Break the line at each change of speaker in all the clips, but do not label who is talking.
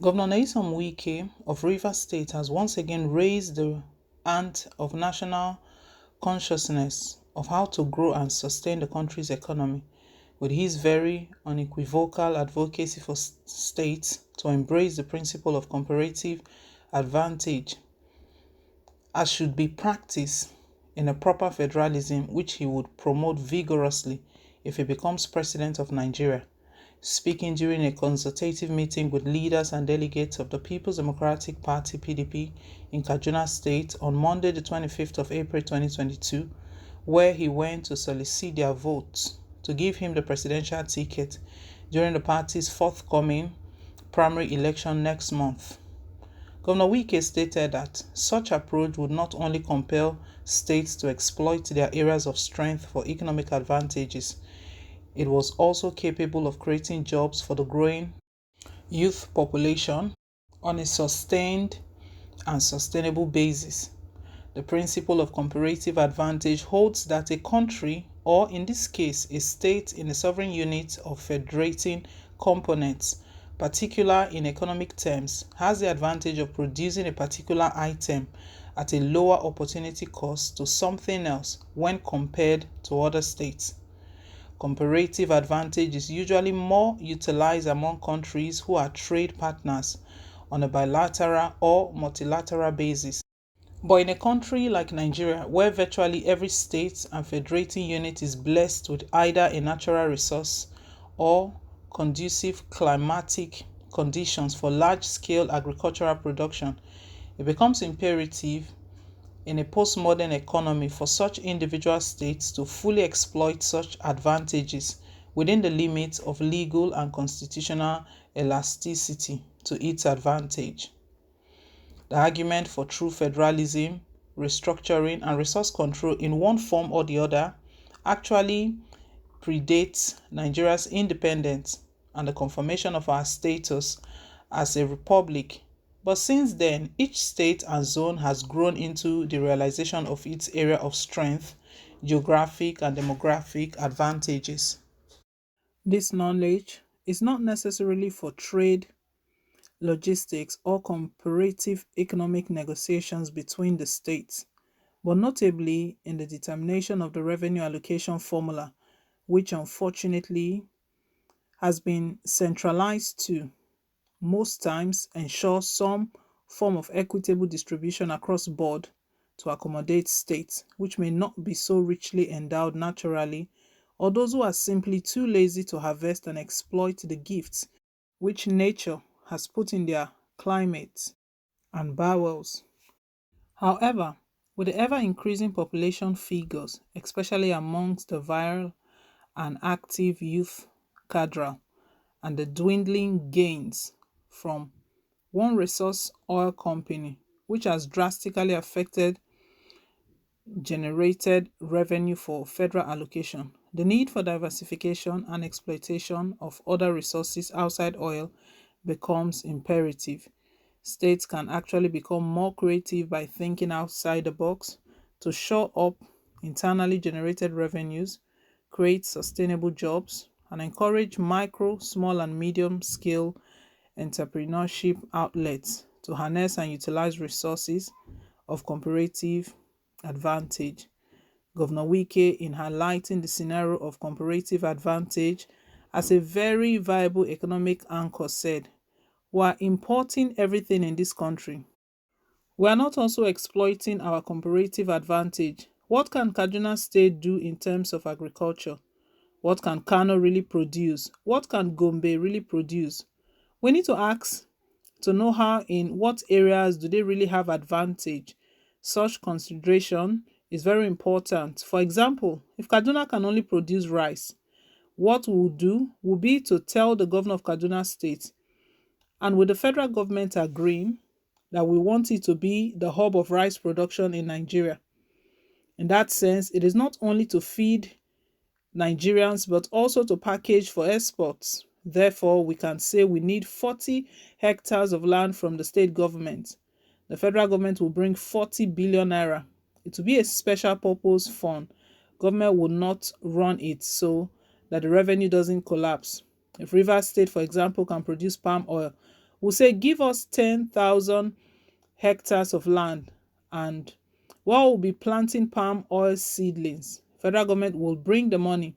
Governor Nyesom Wike of Rivers State has once again raised the ant of national consciousness of how to grow and sustain the country's economy with his very unequivocal advocacy for states to embrace the principle of comparative advantage as should be practiced in a proper federalism, which he would promote vigorously if he becomes president of Nigeria. Speaking during a consultative meeting with leaders and delegates of the People's Democratic Party (PDP) in Kaduna State on Monday, the 25th of April 2022, where he went to solicit their votes to give him the presidential ticket during the party's forthcoming primary election next month. Governor Wike stated that such approach would not only compel states to exploit their areas of strength for economic advantages, it was also capable of creating jobs for the growing youth population on a sustained and sustainable basis. The principle of comparative advantage holds that a country, or in this case a state in a sovereign unit of federating components, particular in economic terms, has the advantage of producing a particular item at a lower opportunity cost to something else when compared to other states. Comparative advantage is usually more utilized among countries who are trade partners on a bilateral or multilateral basis. But in a country like Nigeria, where virtually every state and federating unit is blessed with either a natural resource or conducive climatic conditions for large-scale agricultural production, it becomes imperative in a postmodern economy for such individual states to fully exploit such advantages within the limits of legal and constitutional elasticity to its advantage. The argument for true federalism, restructuring, and resource control in one form or the other actually predates Nigeria's independence and the confirmation of our status as a republic. But since then, each state and zone has grown into the realization of its area of strength, geographic and demographic advantages. This knowledge is not necessarily for trade, logistics, or comparative economic negotiations between the states, but notably in the determination of the revenue allocation formula, which unfortunately has been centralized to most times ensure some form of equitable distribution across board to accommodate states which may not be so richly endowed naturally, or those who are simply too lazy to harvest and exploit the gifts which nature has put in their climates and bowels. However, with the ever-increasing population figures, especially amongst the virile and active youth cadre, and the dwindling gains from one resource oil company, which has drastically affected generated revenue for federal allocation. The need for diversification and exploitation of other resources outside oil becomes imperative. States can actually become more creative by thinking outside the box to shore up internally generated revenues, create sustainable jobs, and encourage micro, small, and medium scale entrepreneurship outlets to harness and utilize resources of comparative advantage. Governor Wike, in highlighting the scenario of comparative advantage as a very viable economic anchor, said, "We are importing everything in this country. We are not also exploiting our comparative advantage. What can Kaduna State do in terms of agriculture? What can Kano really produce? What can Gombe really produce? We need to ask to know how in what areas do they really have advantage. Such consideration is very important. For example, if Kaduna can only produce rice, what we'll do will be to tell the governor of Kaduna State, and with the federal government agreeing that we want it to be the hub of rice production in Nigeria. In that sense, it is not only to feed Nigerians but also to package for exports. Therefore, we can say we need 40 hectares of land from the state government. The federal government will bring 40 billion naira. It will be a special purpose fund. Government will not run it so that the revenue doesn't collapse. If Rivers State, for example, can produce palm oil, will say, give us 10,000 hectares of land, and while we'll be planting palm oil seedlings, federal government will bring the money.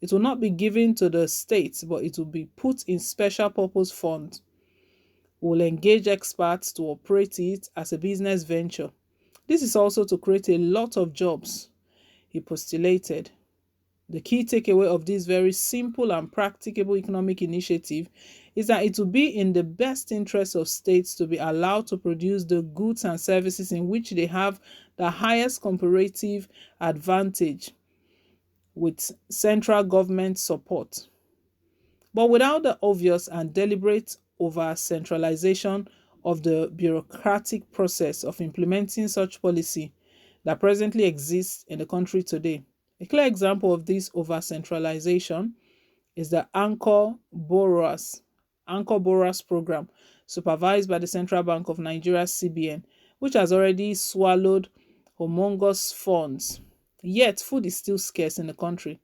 It will not be given to the states, but it will be put in special purpose funds. We'll engage experts to operate it as a business venture. This is also to create a lot of jobs, he postulated. The key takeaway of this very simple and practicable economic initiative is that it will be in the best interest of states to be allowed to produce the goods and services in which they have the highest comparative advantage with central government support, but without the obvious and deliberate over centralization of the bureaucratic process of implementing such policy that presently exists in the country today. A clear example of this over centralization is the Anchor Borrowers Program, supervised by the Central Bank of Nigeria (CBN), which has already swallowed humongous funds. Yet, food is still scarce in the country.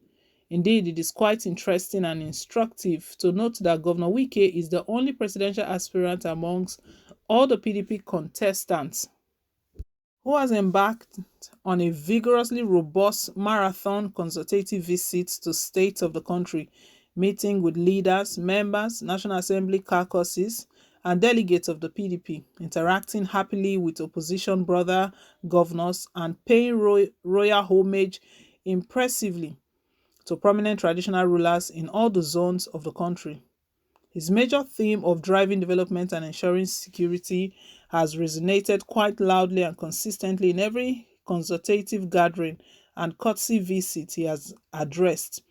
Indeed, it is quite interesting and instructive to note that Governor Wike is the only presidential aspirant amongst all the PDP contestants who has embarked on a vigorously robust marathon consultative visit to states of the country, meeting with leaders, members, National Assembly caucuses, and delegates of the PDP, interacting happily with opposition brother governors, and paying royal homage impressively to prominent traditional rulers in all the zones of the country. His major theme of driving development and ensuring security has resonated quite loudly and consistently in every consultative gathering and courtesy visit he has addressed,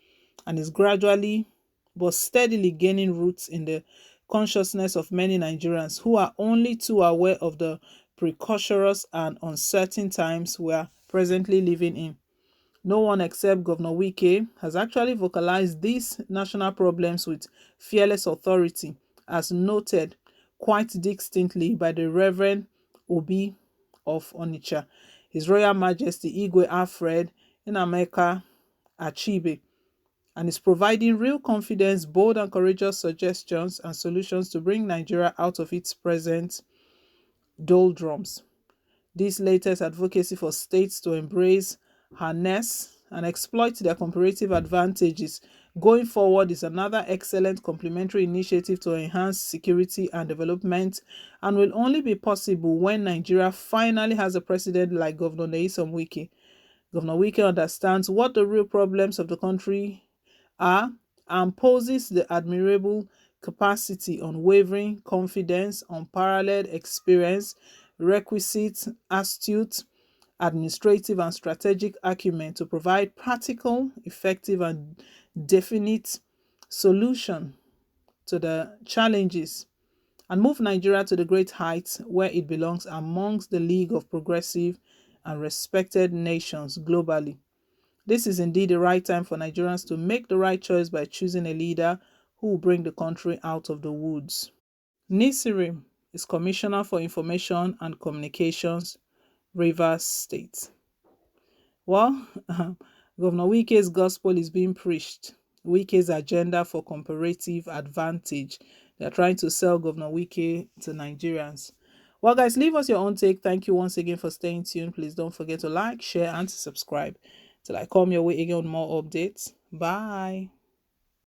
and is gradually but steadily gaining roots in the consciousness of many Nigerians who are only too aware of the precocious and uncertain times we are presently living in. No one except Governor Wike has actually vocalized these national problems with fearless authority, as noted quite distinctly by the Reverend Obi of Onitsha, His Royal Majesty Igwe Alfred Nnameka Achibe, and is providing real confidence, bold and courageous suggestions and solutions to bring Nigeria out of its present doldrums. This latest advocacy for states to embrace, harness, and exploit their comparative advantages going forward is another excellent complementary initiative to enhance security and development, and will only be possible when Nigeria finally has a president like Governor Nyesom Wike. Governor Wike understands what the real problems of the country are and possesses the admirable capacity, unwavering confidence, unparalleled experience, requisite astute administrative and strategic acumen to provide practical, effective, and definite solution to the challenges and move Nigeria to the great heights where it belongs amongst the league of progressive and respected nations globally. This is indeed the right time for Nigerians to make the right choice by choosing a leader who will bring the country out of the woods. Nisirim is Commissioner for Information and Communications, Rivers State. Well, Governor Wike's gospel is being preached. Wike's agenda for comparative advantage. They're trying to sell Governor Wike to Nigerians. Well, guys, leave us your own take. Thank you once again for staying tuned. Please don't forget to like, share, and to subscribe. Till I come your way again with more updates. Bye.